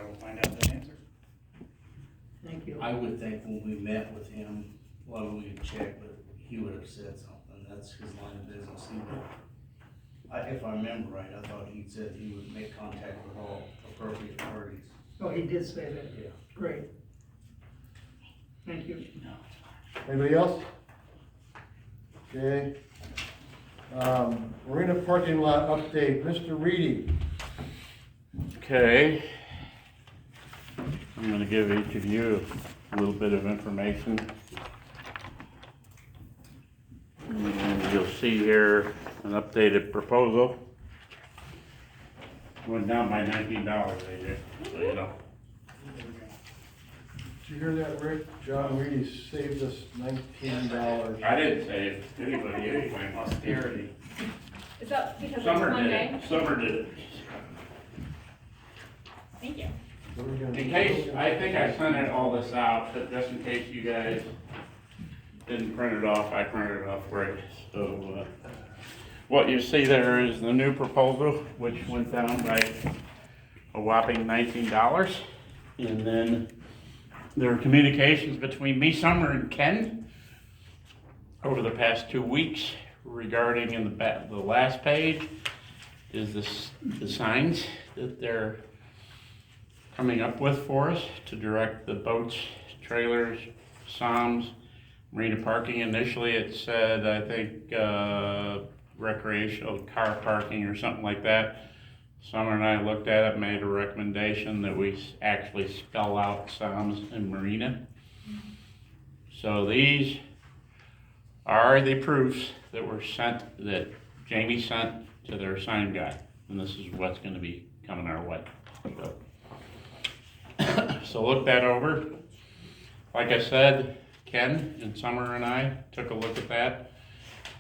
will find out that answer. Thank you. I would think when we met with him, well, we could check, but he would have said something, that's his line of business. He would, if I remember right, I thought he said he would make contact with all appropriate parties. Oh, he did say that. Yeah. Great. Thank you. Anybody else? Okay. Marina parking lot update, Mr. Reedy. Okay. I'm gonna give each of you a little bit of information. And you'll see here an updated proposal. Went down by $19, AJ, so you know. Did you hear that, Rick? John Reedy saved us $19. I didn't save anybody anything, austerity. Is that because it's Summer one did day? it, Summer did it. Thank you. What are we gonna In do? case, I think I sent it all this out, but just in case you guys didn't print it off, I printed it off for you. So, what you see there is the new proposal, which went down by a whopping $19. And then there were communications between me, Summer, and Ken over the past 2 weeks regarding in the last page is the signs that they're coming up with for us to direct the boats, trailers, SOMs, marina parking. Initially it said, I think, recreational car parking or something like that. Summer and I looked at it, made a recommendation that we actually spell out SOMs and Marina. So these are the proofs that were sent, that Jamie sent to their sign guy. And this is what's gonna be coming our way. So look that over. Like I said, Ken and Summer and I took a look at that.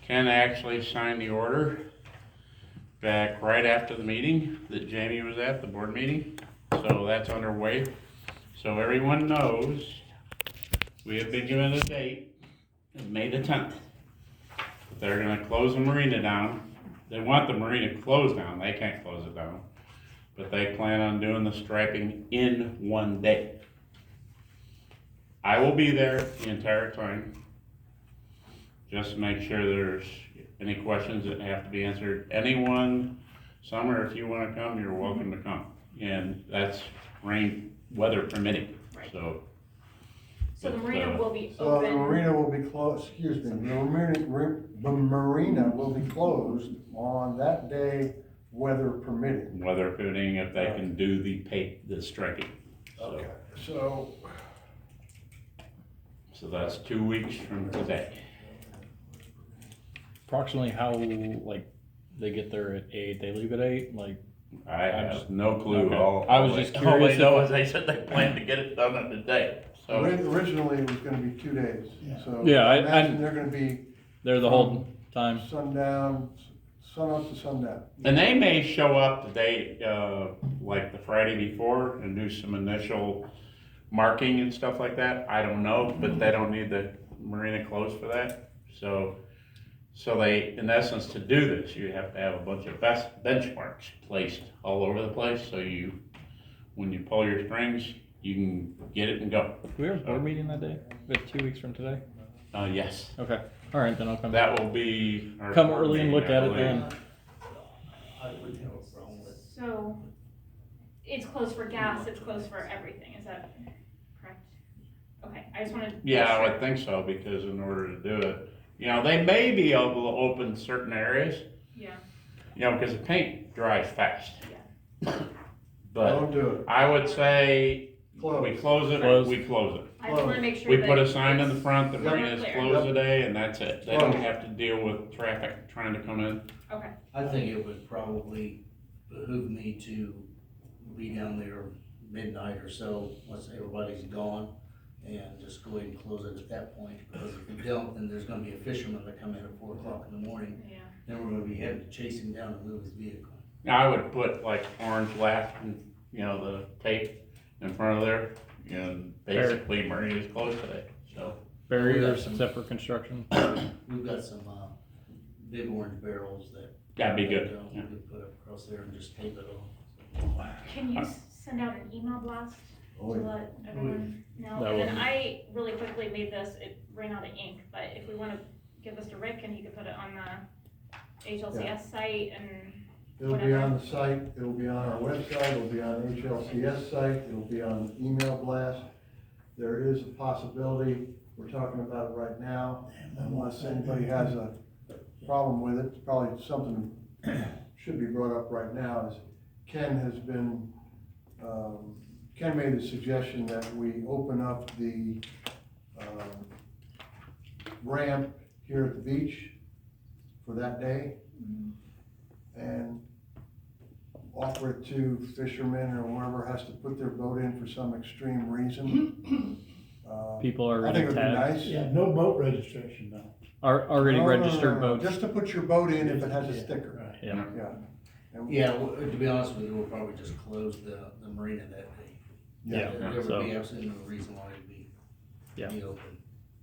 Ken actually signed the order back right after the meeting that Jamie was at, the board meeting. So that's underway. So everyone knows we have been given a date of May the 10th. They're gonna close the marina down. They want the marina closed down. They can't close it down. But they plan on doing the striping in one day. I will be there the entire time, just to make sure there's any questions that have to be answered. Anyone, Summer, if you wanna come, you're welcome to come. And that's weather permitting, Right. so. So the marina will be So the open. marina will be closed, excuse me, the marina will be closed on that day, weather permitting. Weather permitting, if they can do the striking. Okay, so, So that's 2 weeks from today. Approximately how, like, they get there at 8, they leave at 8, like, I have no clue. Okay. I was just All I curious know if- is they said they planned to get it done in a day, so. originally it was gonna be 2 days, so. Yeah, I- imagine they're gonna be they're the whole time. sundown, sun up to sundown. And they may show up the day, like the Friday before and do some initial marking and stuff like that. I don't know, but they don't need the marina closed for that. So they, in essence, to do this, you have to have a bunch of benchmarks placed all over the place. So when you pull your strings, you can get it and go. Do we have a board meeting that day? We have 2 weeks from today? Yes, Okay, alright, then I'll come. that will be. our Come board early and meeting, look I at it believe. then. I wouldn't have a problem with it. So it's closed for gas, it's closed for everything, is that correct? Okay, I just wanted. Yeah, I would think so, because in order to do it, they may be able to open certain areas, Yeah, because the paint dries fast. But Don't do it. I would say we Close. close it, Close. we close it. I just wanna make sure We that put a sign in the it's front, the Yep. marina is Clear. closed today, and that's it. They don't Close. have to deal with traffic trying to come in. Okay, I think it would probably behoove me to be down there midnight or so, once everybody's gone, and just go ahead and close it at that point, because if we don't, then there's gonna be a fisherman that come in at 4 o'clock in the morning, yeah. then we're gonna be having to chase him down and move his vehicle. Now, I would put like orange laugh and, the tape in front of there, and basically marina is closed today, so. Barriers except for construction. We've got some, big orange barrels that. That'd be good, that, yeah. We could put up across there and just tape it on. Can you send out an email blast Oh, to yeah. let everyone know. That And then will- I really quickly made this, it ran out of ink, but if we wanna give this to Rick and he could put it on the HLCS site and It'll be on the site, it'll be on our website, it'll be on HLCS site, it'll be on email blast. There is a possibility, we're talking about it right now, unless anybody has a problem with it, it's probably something should be brought up right now, is Ken has been, Ken made the suggestion that we open up the, ramp here at the beach for that day. And offer it to fishermen or whoever has to put their boat in for some extreme reason. People are I think already it'd be tagged, nice. Yeah, no boat registration though. are already No, no, no, registered no, boats. Just to put your boat in if it has a sticker, Right. Yeah. yeah. And- Yeah, to be honest with you, we'll probably just close the marina that day. Yeah, There would so- be absolutely no reason why it'd be Yeah. open.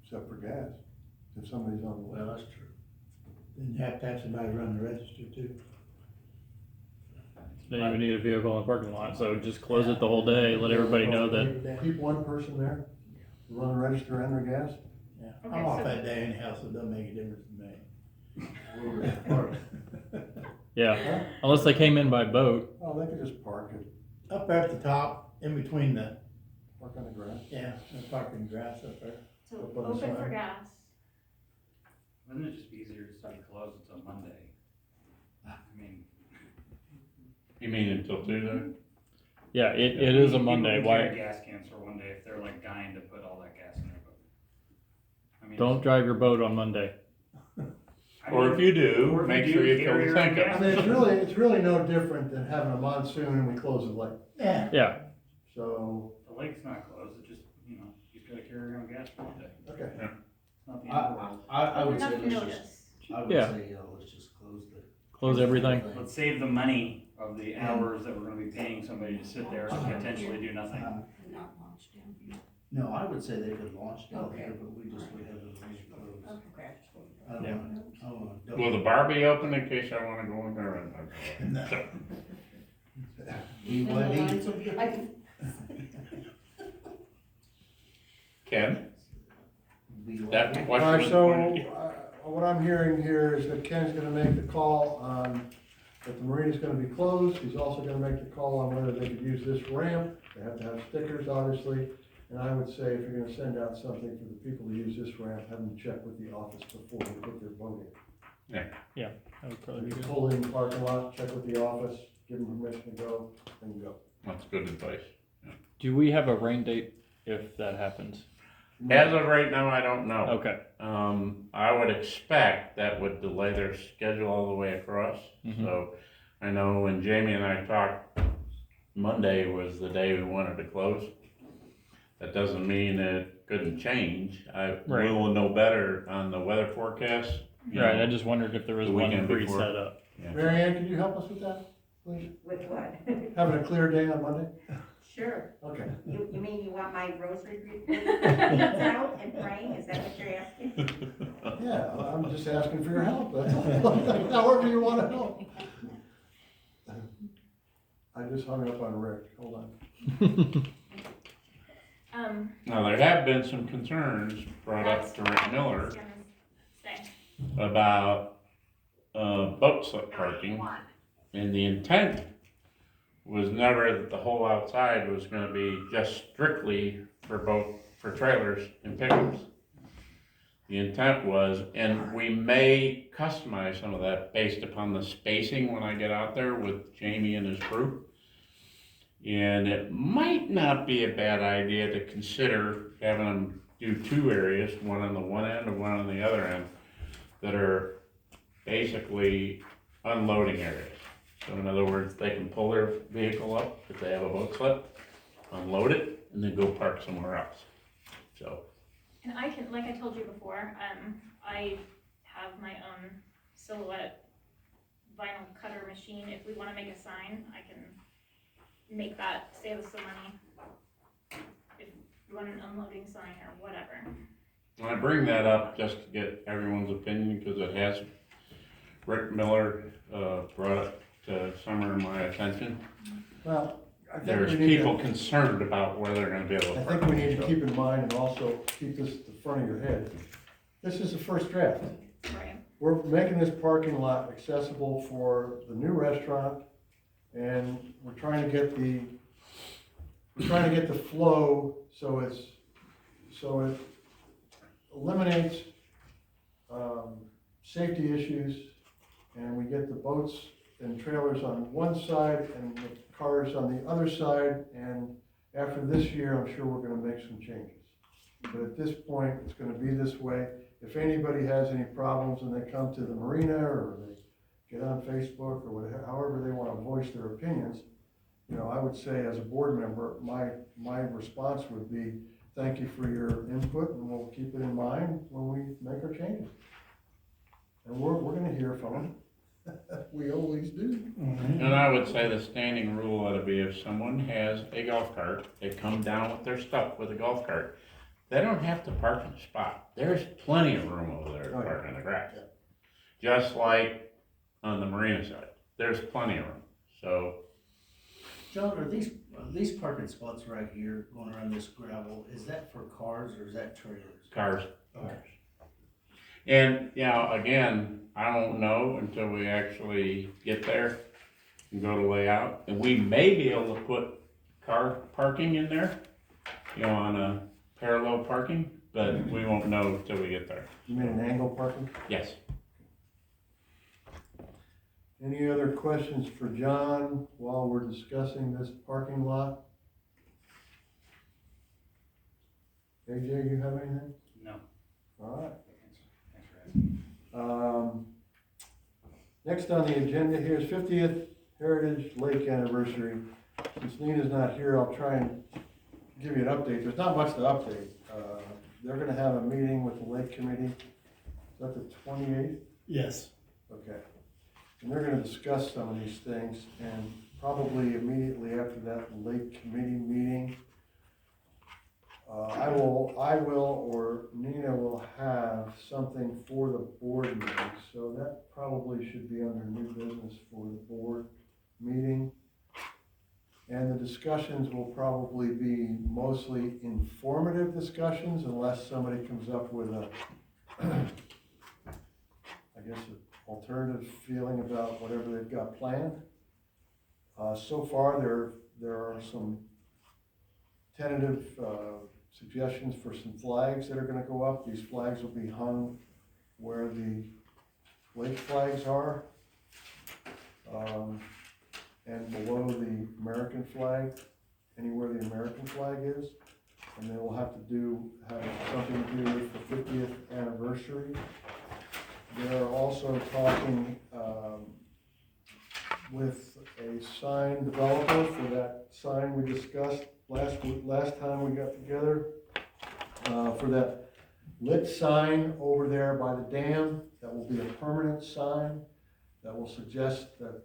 Except for gas, if somebody's on the Well, well. that's true. Then you have to have somebody run the register too. Then you would need a vehicle in the parking lot, so just close it the whole day, let everybody know that, Keep one person there, run the register and their gas. Yeah, Okay, I'm off so- that day anyhow, so it doesn't make a difference to me. Where would it park? yeah, unless they came in by boat. Oh, they could just park it, Up there at the top, in between the, park on the grass. yeah, the parking grass up there. so Up on the open for side. gas. Wouldn't it just be easier to start closed until Monday? I mean. You mean until Tuesday? Yeah, it is a people Monday, can why, carry gas cans for one day if they're like dying to put all that gas in their boat. I mean, don't drive your boat on Monday. I Or mean, if you do, or if make you sure do, you fill carry the your tank own up. I mean, it's really no different than having a monsoon and we close it late, Yeah, Yeah, so, The lake's not closed, it just, you've gotta carry your own gas for one day. okay. It's not the end of the world. I would say Enough let's notice. just, I would Yeah. say, let's just close the. close everything. Let's save the money of the hours that we're gonna be paying somebody to sit there and potentially do nothing. Not launched down here. No, I would say they could launch down Okay. here, but we just would have the marina closed. Okay. I don't Yeah. wanna, I don't wanna. Will the bar be open in case I wanna go in there and? no. Be And the what, lines will be like, Ken, be what? that All question right, was so, pointed to you. what I'm hearing here is that Ken's gonna make the call on, that the marina's gonna be closed, he's also gonna make the call on whether they could use this ramp, they have to have stickers, obviously, and I would say if you're gonna send out something for the people to use this ramp, have them check with the office before they put their boat in. That would probably be You good. pull in the parking lot, check with the office, give them permission to go, and go. That's good advice. Do we have a rain date if that happens? As of right now, I don't know. Okay, I would expect that would delay their schedule all the way across. Mhm. So I know when Jamie and I talked, Monday was the day we wanted to close. That doesn't mean it couldn't change. I Right. will know better on the weather forecast. you right, know. I just wondered if there was The one weekend before. pre-set up. Yeah. Mary Ann, could you help us with that, please? with what? Having a clear day on Monday? Sure. Okay. You mean you want my rosary beads out and praying? Is that what you're asking? Yeah, I'm just asking for your help, that's all. However you wanna help. I just hung up on Rick, hold on. Now, there have been some concerns brought up to Rick Miller about, boat slip parking. And the intent was never that the whole outside was gonna be just strictly for trailers and pickups. The intent was, and we may customize some of that based upon the spacing when I get out there with Jamie and his crew. And it might not be a bad idea to consider having them do two areas, one on the one end and one on the other end, that are basically unloading areas. So in other words, they can pull their vehicle up if they have a boat slip, unload it, and then go park somewhere else. So, And I can, like I told you before, I have my own silhouette vinyl cutter machine. If we wanna make a sign, I can make that, save us some money. If you want an unloading sign or whatever. I bring that up just to get everyone's opinion, because it has, Rick Miller, brought it to some of my attention. Well, think there's we need people to- concerned about where they're gonna be able to I park. think we need to So- keep in mind and also keep this at the front of your head. This is the first draft. Right. We're making this parking lot accessible for the new restaurant, and we're trying to get the flow so it eliminates, safety issues, and we get the boats and trailers on one side and the cars on the other side, and after this year, I'm sure we're gonna make some changes. But at this point, it's gonna be this way. If anybody has any problems and they come to the marina, or they get on Facebook, or whatever, however they wanna voice their opinions, you know, I would say as a board member, my response would be, thank you for your input, and we'll keep it in mind when we make our changes. And we're gonna hear from them. We always do. And I would say the standing rule ought to be if someone has a golf cart, they come down with their stuff with a golf cart, they don't have to park in a spot. There's plenty of room over there to Oh, yeah. park in the grass. Just like on the marina side, there's plenty of room, so. John, are these parking spots right here going around this gravel, is that for cars or is that trailers? Cars. Okay. And, you know, again, I don't know until we actually get there and go to layout. And we may be able to put car parking in there, you know, on a parallel parking, but we won't know until we get there. You mean an angle parking? Yes. Any other questions for John while we're discussing this parking lot? AJ, you have anything? No. All right. Thanks for asking. Next on the agenda here is 50th Heritage Lake Anniversary. Since Nina's not here, I'll try and give you an update. There's not much to update. They're gonna have a meeting with the Lake Committee. Is that the 28th? Yes. Okay. And they're gonna discuss some of these things, and probably immediately after that Lake Committee meeting, I will, or Nina will have something for the board meeting, so that probably should be under new business for the board meeting. And the discussions will probably be mostly informative discussions unless somebody comes up with a, I guess, an alternative feeling about whatever they've got planned. So far, there are some tentative, suggestions for some flags that are gonna go up. These flags will be hung where the lake flags are, and below the American flag, anywhere the American flag is. And they will have something to do with the 50th anniversary. They're also talking, with a sign developer for that sign we discussed last time we got together, for that lit sign over there by the dam. That will be a permanent sign that will suggest that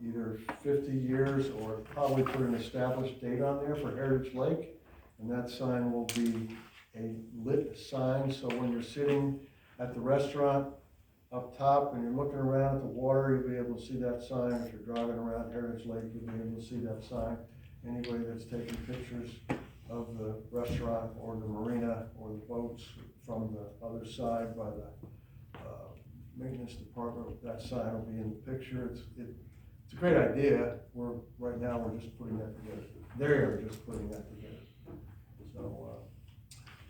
either 50 years or probably put an established date on there for Heritage Lake. And that sign will be a lit sign, so when you're sitting at the restaurant up top and you're looking around at the water, you'll be able to see that sign. If you're driving around Heritage Lake, you'll be able to see that sign. Anybody that's taking pictures of the restaurant or the marina or the boats from the other side by the maintenance department, that sign will be in the picture. It's a great idea. Right now we're just putting that together. They're just putting that together. So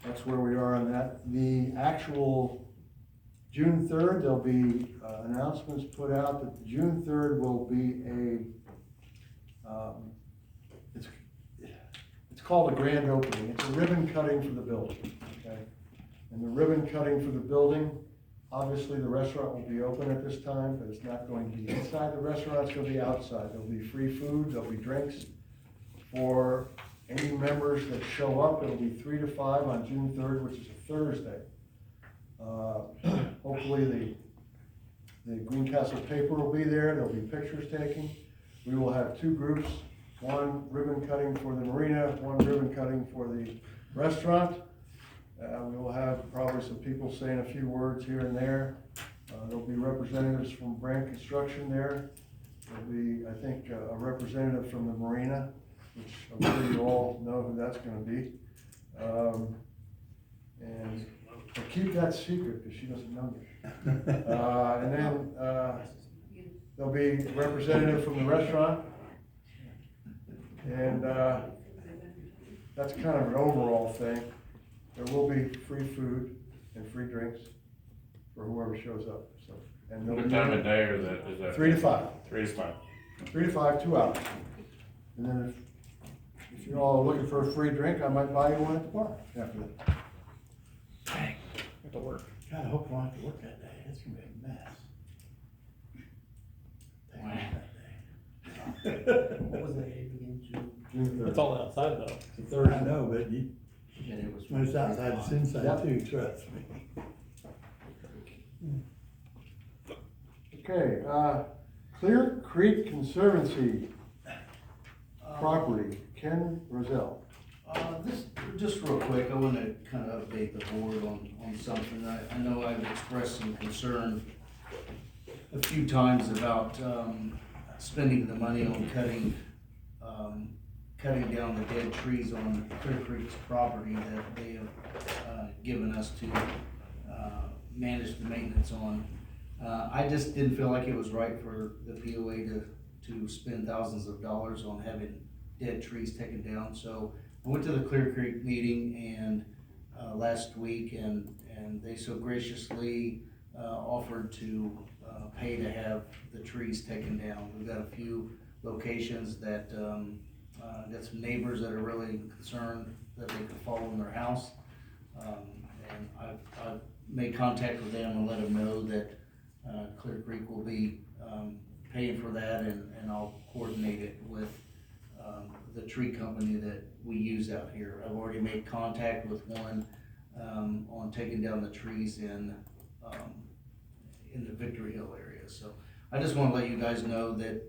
that's where we are on that. The actual June 3rd, there'll be announcements put out that June 3rd will be it's called a grand opening. It's a ribbon cutting for the building, okay? And the ribbon cutting for the building, obviously the restaurant will be open at this time, but it's not going to be inside the restaurant, it's gonna be outside. There'll be free food, there'll be drinks for any members that show up. It'll be 3 to 5 on June 3rd, which is a Thursday. Hopefully the Greencastle paper will be there, there'll be pictures taken. We will have 2 groups, one ribbon cutting for the marina, one ribbon cutting for the restaurant. We will have probably some people saying a few words here and there. There'll be representatives from Brand Construction there. There'll be, I think, a representative from the marina. which I'm sure you all know who that's gonna be. And but keep that secret, because she doesn't know me. And then, there'll be a representative from the restaurant. And, that's kind of an overall thing. There will be free food and free drinks for whoever shows up, so. And there'll What be time of day is that? 3 to 5. 3 to 5. 3 to 5, 2 hours. And then if you're all looking for a free drink, I might buy you one at the bar after that. Dang, have to work. God, I hope I don't have to work that day, it's gonna be a mess. What was that date again, June? June 3rd. It's all outside though. It's the third, I know, but you, And it was. when it's outside, it's inside Yep. too, trust me. Okay, Clear Creek Conservancy property, Ken Roselle. Just real quick, I wanna kind of update the board on something. I know I've expressed some concern a few times about, spending the money on cutting down the dead trees on Clear Creek's property that they have, given us to, manage the maintenance on. I just didn't feel like it was right for the POA to spend thousands of dollars on having dead trees taken down. So I went to the Clear Creek meeting and, last week, and they so graciously, offered to, pay to have the trees taken down. We've got a few locations that, got some neighbors that are really concerned that they could fall in their house. And I've made contact with them and let them know that, Clear Creek will be, paying for that, and I'll coordinate it with, the tree company that we use out here. I've already made contact with one, on taking down the trees in the Victory Hill area. So I just wanna let you guys know that,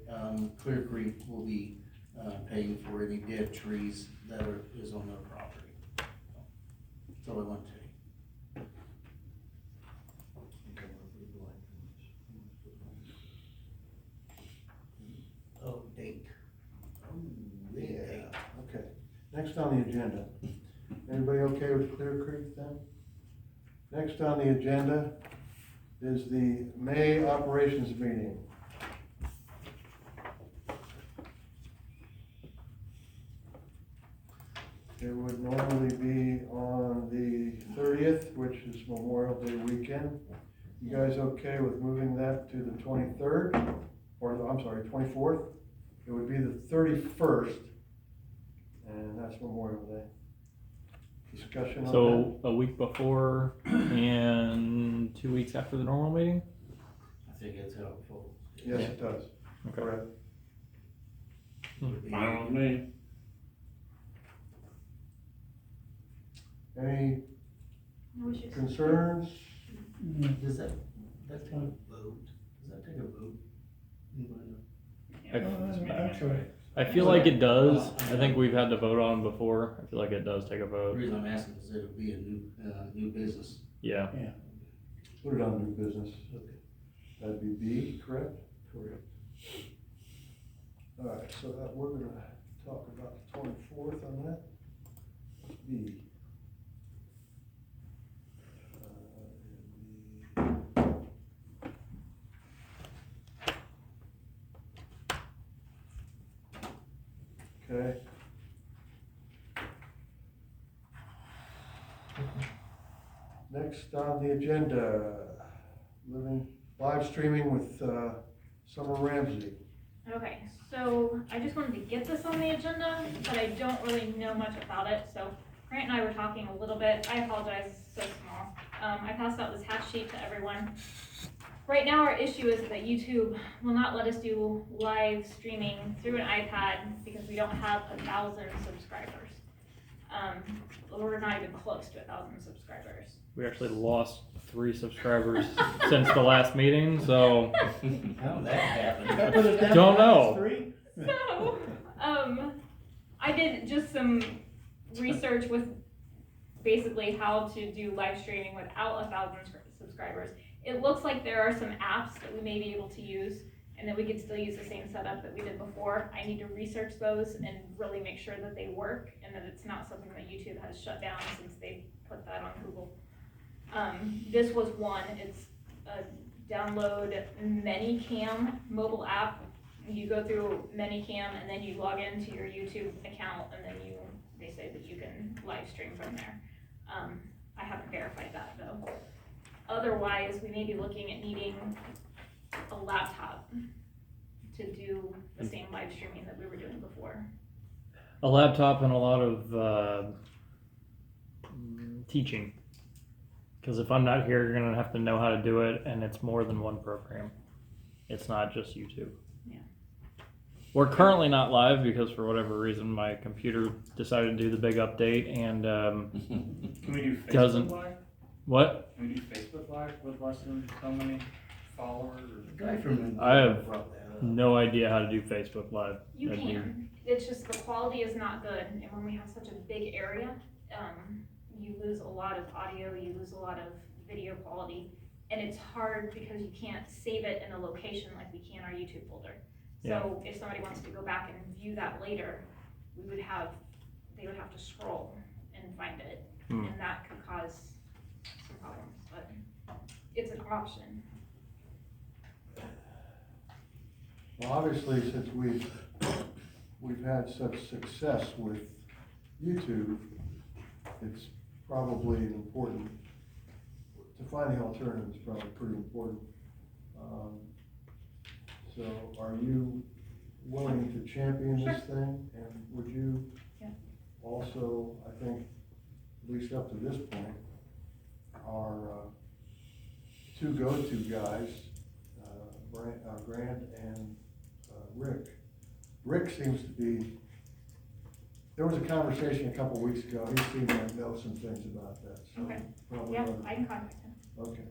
Clear Creek will be, paying for any dead trees that is on their property. That's all I want to tell you. Oh, date. Yeah, okay. Next on the agenda. Everybody okay with Clear Creek then? Next on the agenda is the May operations meeting. It would normally be on the 30th, which is Memorial Day weekend. You guys okay with moving that to the 23rd? Or, I'm sorry, 24th? It would be the 31st, and that's Memorial Day. Discussion on that? So a week before and 2 weeks after the normal meeting? I think that's helpful. Yes, it does. Okay. Correct. Fine with me. Any No issues. concerns? Does that take a vote? Does that take a vote? Anybody know? Actually, I feel like it does. I think we've had to vote on before. I feel like it does take a The vote. reason I'm asking is that it'll be a new business. Yeah. Put it on new business. Okay. That'd be B, correct? Correct. All right, so we're gonna talk about the 24th on that. B. Okay. Next on the agenda, live streaming with Summer Ramsey. Okay, so I just wanted to get this on the agenda, but I don't really know much about it, so Grant and I were talking a little bit. I apologize, it's so small. I passed out this half sheet to everyone. Right now, our issue is that YouTube will not let us do live streaming through an iPad because we don't have 1,000 subscribers. We're not even close to 1,000 subscribers. We actually lost 3 subscribers since the last meeting, so How did that happen? I put it down Don't to know. 3. So, I did just some research with basically how to do live streaming without 1,000 subscribers. It looks like there are some apps that we may be able to use, and then we could still use the same setup that we did before. I need to research those and really make sure that they work and that it's not something that YouTube has shut down since they put that on Google. This was one, it's a download ManyCam mobile app. You go through ManyCam and then you log into your YouTube account and then they say that you can live stream from there. I haven't verified that though. Otherwise, we may be looking at needing a laptop to do the same live streaming that we were doing before. A laptop and a lot of teaching. Because if I'm not here, you're gonna have to know how to do it, and it's more than one program. It's not just YouTube. Yeah. We're currently not live because for whatever reason my computer decided to do the big update and Can we do Facebook Doesn't- Live? what? Can we do Facebook Live with less than so many followers? The guy from I have brought that up. No idea how to do Facebook Live. You That'd be- can, it's just the quality is not good, and when we have such a big area, you lose a lot of audio, you lose a lot of video quality, and it's hard because you can't save it in a location like we can our YouTube folder. So if somebody wants to go back and view that later, they would have to scroll and find it, and that could cause some problems, but it's an option. Well, obviously, since we've had such success with YouTube, it's probably important, to find the alternative is probably pretty important. So are you willing to champion this thing? And would you Yeah. also, I think, at least up to this point, our two go-to guys, Grant and Rick. Rick seems to be, there was a conversation a couple weeks ago, he seemed to know some things about that, so. Okay. probably Yeah, ought to- I can contact him. Okay,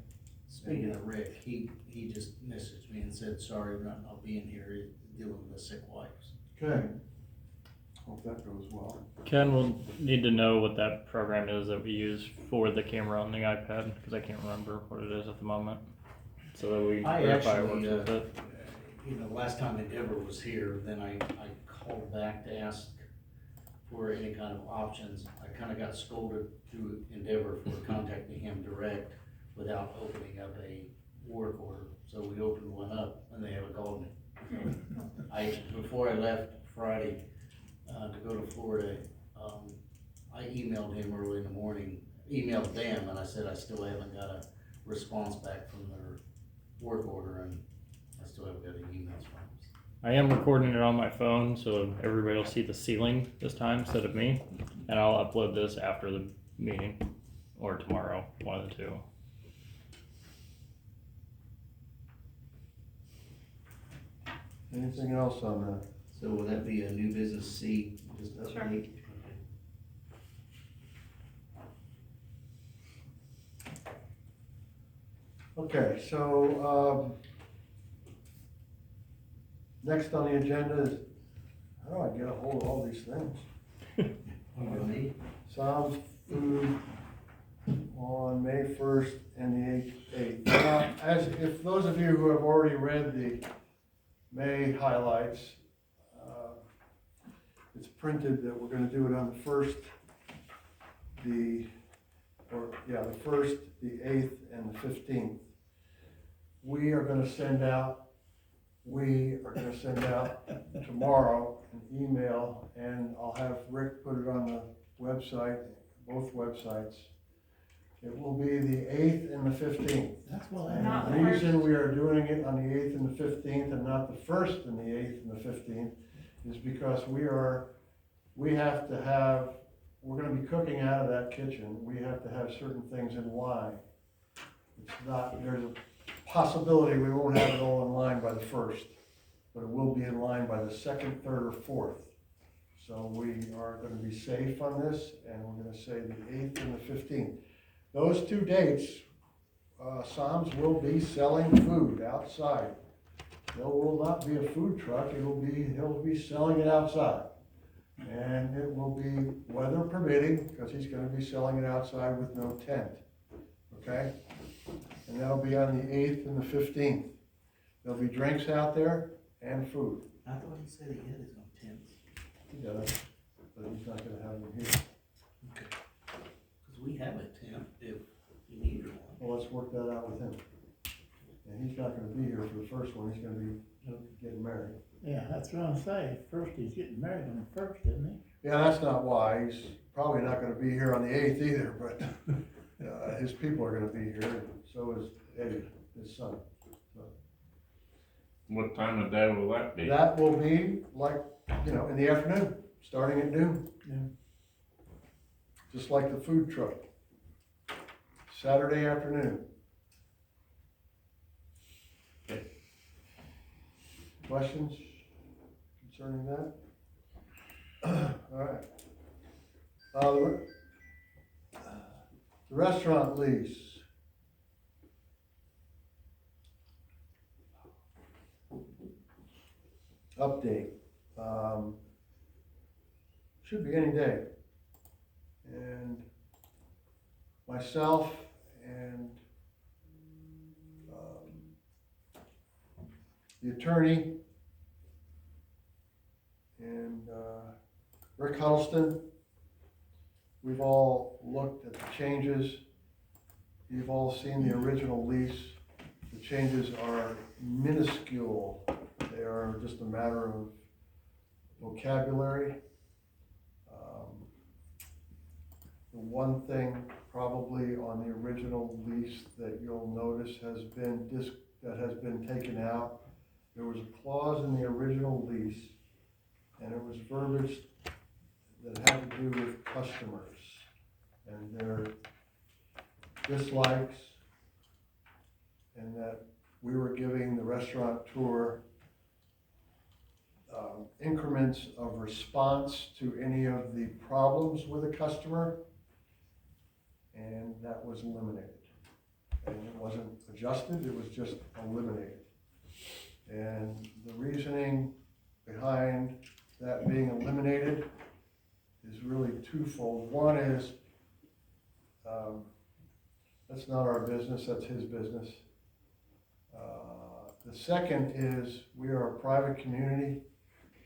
Speaking of Rick, he just messaged me and said, sorry, I'm not being here, dealing with sick wives. okay. Hope that goes well. Ken will need to know what that program is that we use for the camera on the iPad, because I can't remember what it is at the moment. So that we I verify it actually, works with it. last time Endeavor was here, then I called back to ask for any kind of options. I kinda got scolded through Endeavor for contacting him direct without opening up a work order. So we opened one up and they haven't called me. Before I left Friday, to go to Florida, I emailed him early in the morning, emailed them, and I said I still haven't got a response back from their work order, and I still haven't got any emails from them. I am recording it on my phone, so everybody will see the ceiling this time instead of me. And I'll upload this after the meeting, or tomorrow, one of the two. Anything else on that? So will that be a new business C, just Sure. update? Okay, so, next on the agenda is, how do I get a hold of all these things? Me? Sam's food on May 1st and the 8th. Now, if those of you who have already read the May highlights, it's printed that we're gonna do it on the 1st, the 1st, the 8th, and the 15th. We are gonna send out tomorrow an email, and I'll have Rick put it on the website, both websites. It will be the 8th and the 15th. That's what I. Not The reason we are doing it on the 8th and the 15th and not the 1st and the 8th and the 15th is because we're gonna be cooking out of that kitchen. We have to have certain things in line. There's a possibility we won't have it all in line by the 1st, but it will be in line by the 2nd, 3rd, or 4th. So we are gonna be safe on this, and we're gonna say the 8th and the 15th. Those two dates, Sam's will be selling food outside. There will not be a food truck, he'll be selling it outside. And it will be weather permitting, because he's gonna be selling it outside with no tent, okay? And that'll be on the 8th and the 15th. There'll be drinks out there and food. I thought he said he had his own tents. He does, but he's not gonna have them here. Okay. Cause we have a tent if you needed one. Well, let's work that out with him. And he's not gonna be here for the first one, he's gonna be getting married. Yeah, that's what I'm saying. First, he's getting married on the first, isn't he? Yeah, that's not why, he's probably not gonna be here on the 8th either, but, his people are gonna be here, and so is Eddie, his son. What time of day will that be? That will be like, in the afternoon, starting at noon. Yeah. Just like the food truck. Saturday afternoon. Okay. Questions concerning that? All right. The restaurant lease. Update. Should be any day. And myself and the attorney and Rick Huddleston, we've all looked at the changes. You've all seen the original lease. The changes are minuscule. They are just a matter of vocabulary. The one thing probably on the original lease that you'll notice has been taken out. There was a clause in the original lease, and it was verbiage that had to do with customers and their dislikes, and that we were giving the restaurateur increments of response to any of the problems with a customer, and that was eliminated. And it wasn't adjusted, it was just eliminated. And the reasoning behind that being eliminated is really twofold. One is, that's not our business, that's his business. The second is, we are a private community,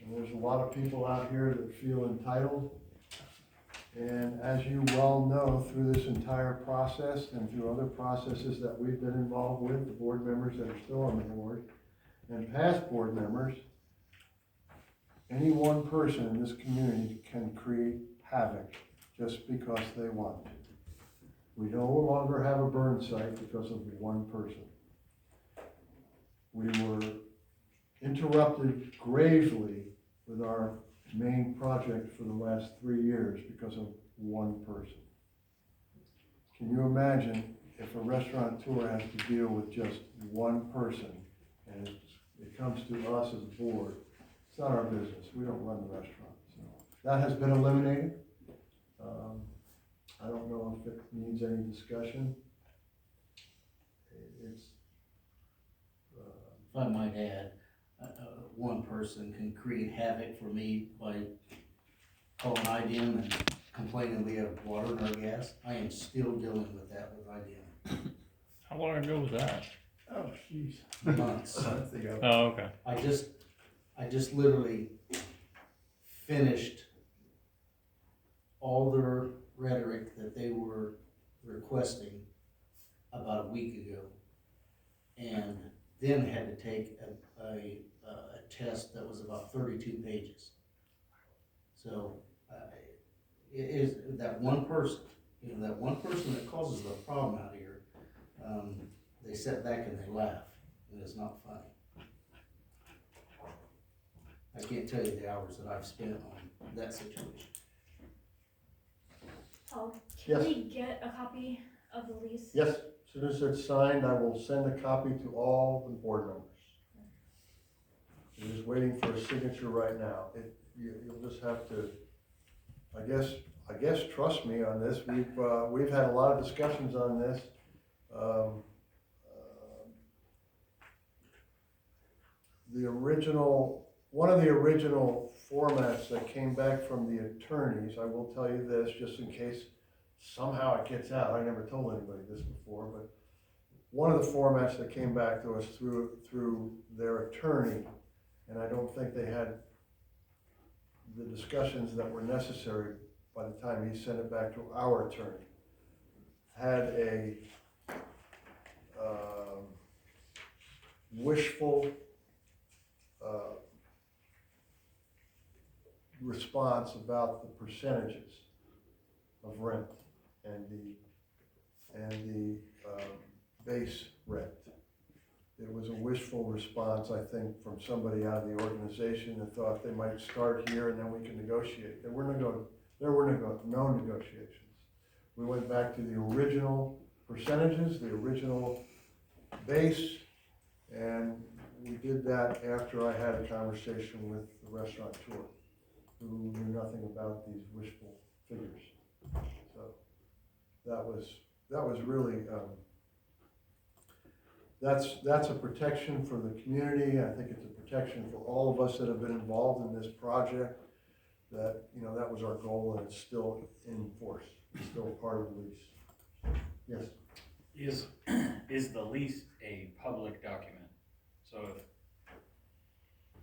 and there's a lot of people out here that feel entitled. And as you well know, through this entire process and through other processes that we've been involved with, the board members that are still on the board, and past board members, any one person in this community can create havoc just because they want. We no longer have a burn site because of one person. We were interrupted gravely with our main project for the last 3 years because of one person. Can you imagine if a restaurateur has to deal with just one person and it comes to us as a board? It's not our business, we don't run the restaurant. So that has been eliminated. I don't know if it needs any discussion. It's If I might add, one person can create havoc for me by calling IDM and complaining we have water in our gas. I am still dealing with that with IDM. How long ago was that? Oh, jeez. Months. Months ago. Oh, okay. I just literally finished all their rhetoric that they were requesting about a week ago, and then had to take a test that was about 32 pages. So it is that one person, that one person that causes the problem out here. They sit back and they laugh, and it's not funny. I can't tell you the hours that I've spent on that situation. Paul, Yes. can we get a copy of the lease? Yes, as soon as it's signed, I will send a copy to all the board members. I'm just waiting for a signature right now. You'll just have to, I guess, trust me on this. We've had a lot of discussions on this. One of the original formats that came back from the attorneys, I will tell you this, just in case somehow it gets out, I never told anybody this before, but one of the formats that came back to us through their attorney, and I don't think they had the discussions that were necessary by the time he sent it back to our attorney, had a wishful response about the percentages of rent and the base rent. It was a wishful response, I think, from somebody out of the organization that thought they might start here and then we can negotiate. There were no negotiations. We went back to the original percentages, the original base, and we did that after I had a conversation with the restaurateur, who knew nothing about these wishful figures. So that was really, that's a protection for the community. I think it's a protection for all of us that have been involved in this project. That, you know, that was our goal, and it's still in force. It's still part of the lease. Yes. Is the lease a public document? So if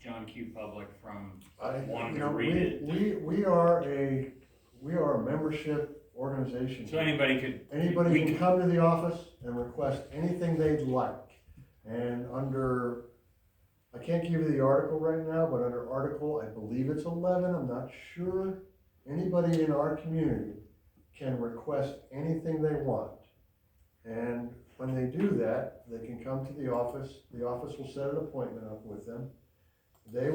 John Q. Public from wanting to read it. We are a membership organization. So anybody could. Anybody can come to the office and request anything they'd like. And under, I can't give you the article right now, but under article, I believe it's 11, I'm not sure. Anybody in our community can request anything they want. And when they do that, they can come to the office will set an appointment up with them. They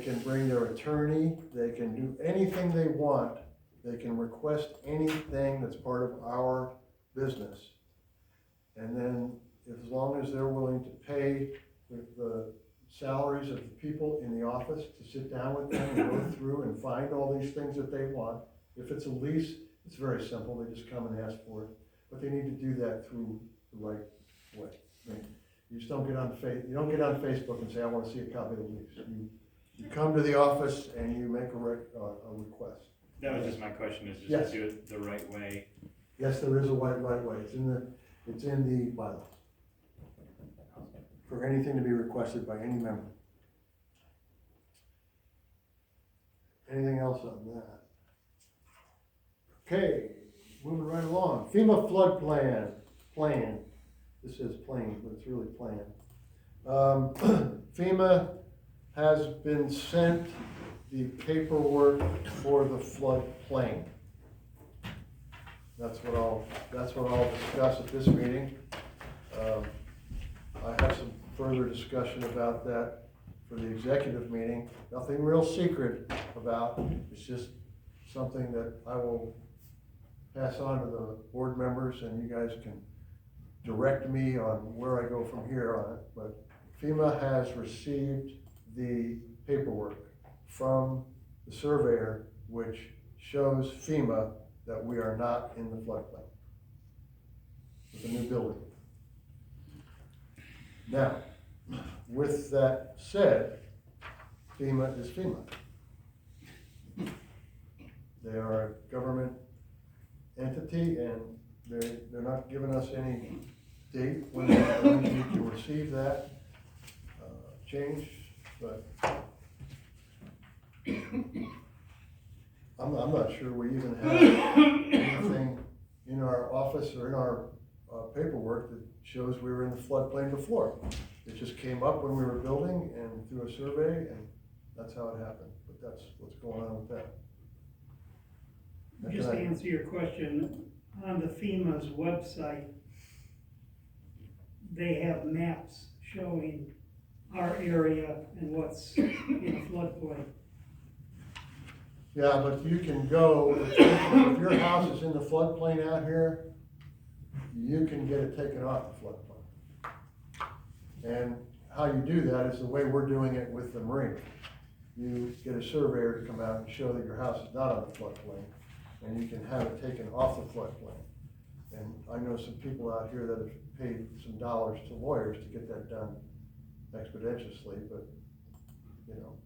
can bring their attorney, they can do anything they want. They can request anything that's part of our business. And then, as long as they're willing to pay the salaries of the people in the office to sit down with them and go through and find all these things that they want. If it's a lease, it's very simple, they just come and ask for it. But they need to do that through the right way. I mean, you just don't get on Facebook and say, I want to see a copy of the lease. You come to the office and you make a request. That was just my question, is just Yes. to do it the right way. Yes, there is a right way. It's in the bylaw. For anything to be requested by any member. Anything else on that? Okay, moving right along. FEMA flood plan. This says plain, but it's really plan. FEMA has been sent the paperwork for the flood plain. That's what I'll discuss at this meeting. I have some further discussion about that for the executive meeting. Nothing real secret about, it's just something that I will pass on to the board members, and you guys can direct me on where I go from here on it. But FEMA has received the paperwork from the surveyor, which shows FEMA that we are not in the floodplain with the new building. Now, with that said, FEMA is FEMA. They are a government entity, and they're not giving us any date when they're going to receive that change, but I'm not sure we even have anything in our office or in our paperwork that shows we were in the floodplain before. It just came up when we were building and through a survey, and that's how it happened. But that's what's going on with that. Just to answer your question, on the FEMA's website, they have maps showing our area and what's in a floodplain. Yeah, but you can go, if your house is in the floodplain out here, you can get it taken off the floodplain. And how you do that is the way we're doing it with the Marina. You get a surveyor to come out and show that your house is not on the floodplain, and you can have it taken off the floodplain. And I know some people out here that have paid some dollars to lawyers to get that done expeditiously, but, you know,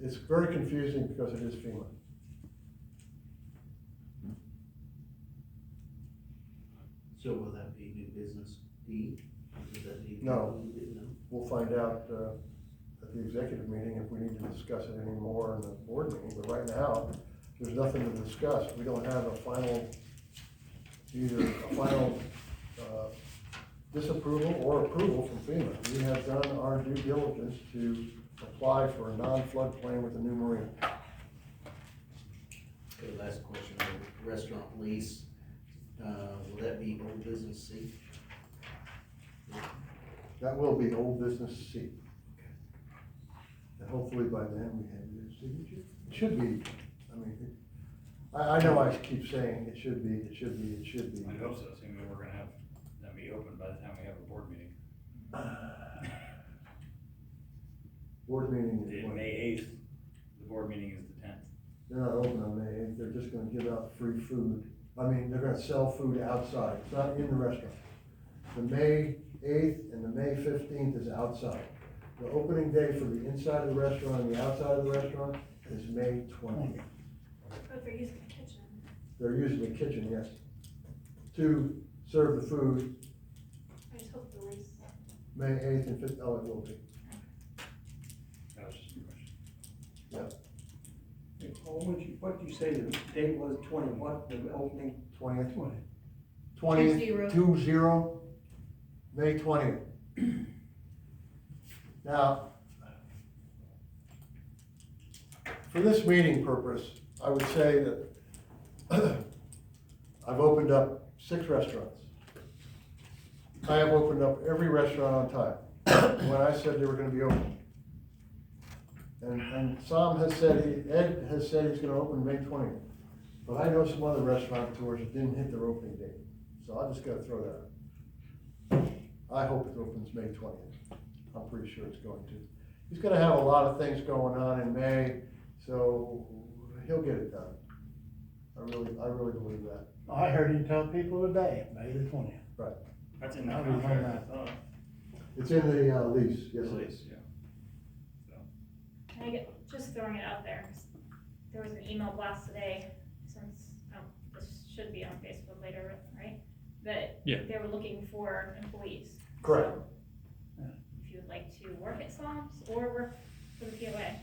it's very confusing because it is FEMA. So will that be new business D? Does that need to be- No. We'll find out, at the executive meeting if we need to discuss it anymore in the board meeting, but right now, there's nothing to discuss. We don't have a final, either a final, disapproval or approval from FEMA. We have done our due diligence to apply for a non-floodplain with a new marina. Okay, last question, the restaurant lease, will that be old business C? That will be old business C. And hopefully by then we have your signature. It should be, I mean, I know I keep saying it should be. I hope so, assuming we're gonna have them be open by the time we have a board meeting. Board meeting is The when? May 8th, the board meeting is the 10th. They're not open on May 8th, they're just gonna give out free food. I mean, they're gonna sell food outside, it's not in the restaurant. The May 8th and the May 15th is outside. The opening day for the inside of the restaurant and the outside of the restaurant is May 20th. But they're using the kitchen. They're using the kitchen, yes, to serve the food, I just hope the lease. May 8th and 15th, oh, it will be. That was just a question. What did you say the date was, 20, what, the opening? 20th? 20. 20th, 20, May 20th. Now, for this meeting purpose, I would say that I've opened up 6 restaurants. I have opened up every restaurant on time when I said they were gonna be open. And Sam has said, Ed has said he's gonna open May 20th. But I know some other restaurateurs that didn't hit their opening date, so I just gotta throw that out. I hope it opens May 20th. I'm pretty sure it's going to. He's gonna have a lot of things going on in May, so he'll get it done. I really believe that. I heard him tell people today, May the 20th. Right. That's in the I'll be on contract, that. I thought. It's in the lease, yes. it Lease, is. yeah. Can I get, just throwing it out there, 'cause there was an email blast today, since, this should be on Facebook later, right? That Yeah. they were looking for employees. Correct. So, if you would like to work at Psalms or work for the POA.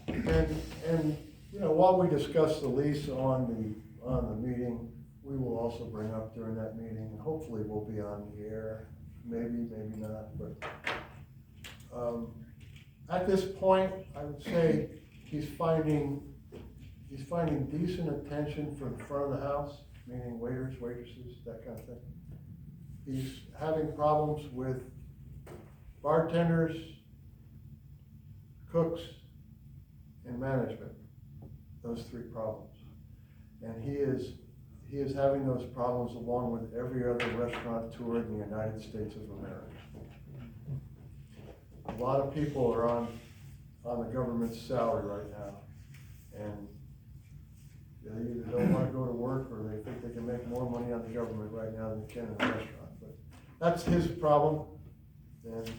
And, you know, while we discuss the lease on the meeting, we will also bring up during that meeting, and hopefully we'll be on the air, maybe not, but, at this point, I would say he's finding decent attention for the front of the house, meaning waiters, waitresses, that kind of thing. He's having problems with bartenders, cooks, and management, those 3 problems. And he is having those problems along with every other restaurateur in the United States of America. A lot of people are on the government's salary right now, and they either don't wanna go to work, or they think they can make more money on the government right now than they can in a restaurant. But that's his problem, and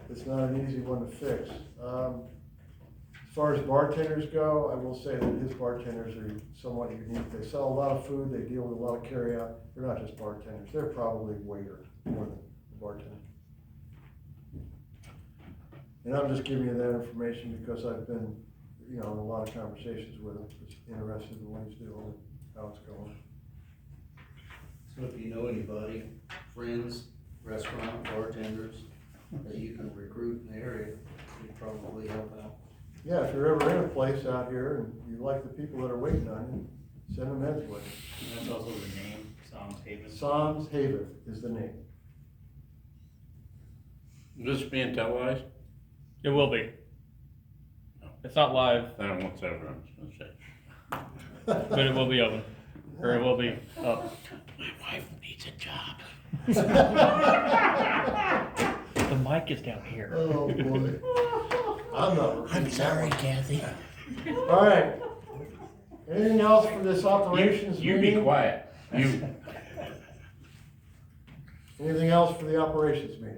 it's not an easy one to fix. As far as bartenders go, I will say that his bartenders are somewhat unique. They sell a lot of food, they deal with a lot of carryout. They're not just bartenders, they're probably waiters more than bartenders. And I'm just giving you that information because I've been, you know, in a lot of conversations with him, just interested in what he's doing and how it's going. So if you know anybody, friends, restaurant, bartenders, that you can recruit in the area, you'd probably help out. Yeah, if you're ever in a place out here and you like the people that are waiting on you, send them Ed's way. And that's also the name, Psalms Haven. Psalms Haven is the name. Is this being televised? It will be. It's not live, I don't want to everyone's gonna say. but it will be open, or it will be up. My wife needs a job. The mic is down here. Oh, boy. I'm not. I'm sorry, Kathy. All right. Anything else for this operations You meeting? be quiet, you. Anything else for the operations meeting?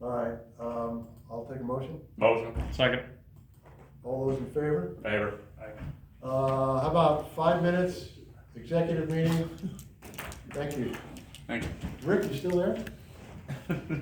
All right, I'll take a motion. Motion, Second. All those in favor? favor. How about 5 minutes, executive meeting? Thank you. Thank you. Rick, you still there?